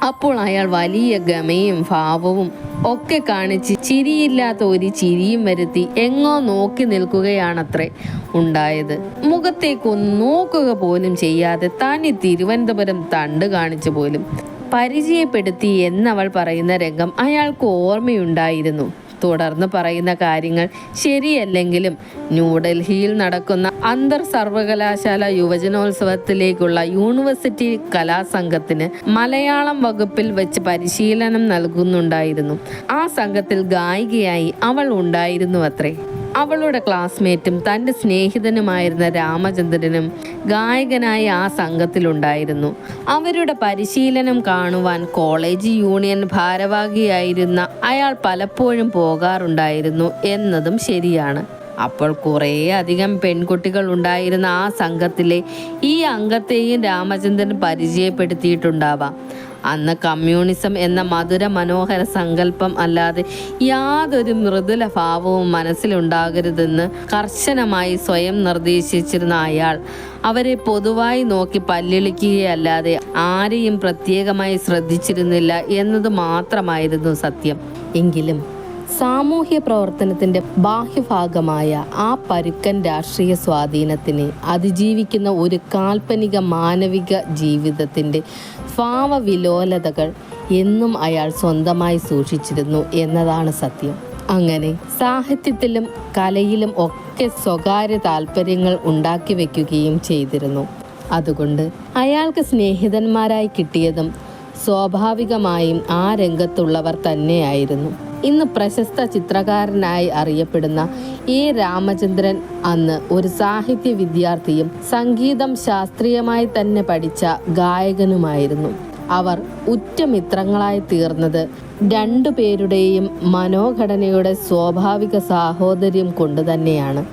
അപ്പോൾ അയാൾ വലിയ ഗമയും ഭാവവും ഒക്കെ കാണിച്ച് ചിരിയില്ലാത്ത ഒരു ചിരിയും വരുത്തി എങ്ങോ നോക്കി നിൽക്കുകയാണത്രേ ഉണ്ടായത്. മുഖത്തേക്കൊന്ന് നോക്കുക പോലും ചെയ്യാതെ തനി തിരുവനന്തപുരം തണ്ട് കാണിച്ചു പോലും പരിചയപ്പെടുത്തി എന്നവൾ പറയുന്ന രംഗം അയാൾക്ക് ഓർമ്മയുണ്ടായിരുന്നു. തുടർന്ന് പറയുന്ന കാര്യങ്ങൾ ശരിയല്ലെങ്കിലും ന്യൂഡൽഹിയിൽ നടക്കുന്ന അന്തർ സർവകലാശാല യുവജനോത്സവത്തിലേക്കുള്ള യൂണിവേഴ്സിറ്റി കലാസംഘത്തിന് മലയാളം വകുപ്പിൽ വെച്ച് പരിശീലനം നൽകുന്നുണ്ടായിരുന്നു. ആ സംഘത്തിൽ ഗായികയായി അവൾ ഉണ്ടായിരുന്നു അത്രേ. അവളുടെ ക്ലാസ്മേറ്റും തൻ്റെ സ്നേഹിതനുമായിരുന്ന രാമചന്ദ്രനും ഗായകനായി ആ സംഘത്തിലുണ്ടായിരുന്നു. അവരുടെ പരിശീലനം കാണുവാൻ കോളേജ് യൂണിയൻ ഭാരവാഹിയായിരുന്ന അയാൾ പലപ്പോഴും പോകാറുണ്ടായിരുന്നു എന്നതും ശരിയാണ്. അപ്പോൾ കുറേ അധികം പെൺകുട്ടികൾ ഉണ്ടായിരുന്ന ആ സംഘത്തിലെ ഈ അംഗത്തെയും രാമചന്ദ്രൻ പരിചയപ്പെടുത്തിയിട്ടുണ്ടാവാം. അന്ന് കമ്മ്യൂണിസം എന്ന മധുര മനോഹര സങ്കല്പം അല്ലാതെ യാതൊരു മൃദുല ഭാവവും മനസ്സിലുണ്ടാകരുതെന്ന് കർശനമായി സ്വയം നിർദ്ദേശിച്ചിരുന്ന അയാൾ അവരെ പൊതുവായി നോക്കി പല്ലിളിക്കുകയല്ലാതെ ആരെയും പ്രത്യേകമായി ശ്രദ്ധിച്ചിരുന്നില്ല എന്നത് മാത്രമായിരുന്നു സത്യം. എങ്കിലും സാമൂഹ്യ പ്രവർത്തനത്തിൻ്റെ ബാഹ്യഭാഗമായ ആ പരുക്കൻ രാഷ്ട്രീയ സ്വാധീനത്തിനെ അതിജീവിക്കുന്ന ഒരു കാൽപ്പനിക മാനവിക ജീവിതത്തിൻ്റെ ഭാവവിലോലതകൾ എന്നും അയാൾ സ്വന്തമായി സൂക്ഷിച്ചിരുന്നു എന്നതാണ് സത്യം. അങ്ങനെ സാഹിത്യത്തിലും കലയിലും ഒക്കെ സ്വകാര്യ താല്പര്യങ്ങൾ ഉണ്ടാക്കി വയ്ക്കുകയും ചെയ്തിരുന്നു. അതുകൊണ്ട് അയാൾക്ക് സ്നേഹിതന്മാരായി കിട്ടിയതും സ്വാഭാവികമായും ആ രംഗത്തുള്ളവർ തന്നെയായിരുന്നു. ഇന്ന് പ്രശസ്ത ചിത്രകാരനായി അറിയപ്പെടുന്ന എ രാമചന്ദ്രൻ അന്ന് ഒരു സാഹിത്യ വിദ്യാർത്ഥിയും സംഗീതം ശാസ്ത്രീയമായി തന്നെ പഠിച്ച ഗായകനുമായിരുന്നു. അവർ ഉറ്റമിത്രങ്ങളായി തീർന്നത് രണ്ടുപേരുടെയും മനോഘടനയുടെ സ്വാഭാവിക സാഹോദര്യം കൊണ്ടുതന്നെയാണ്.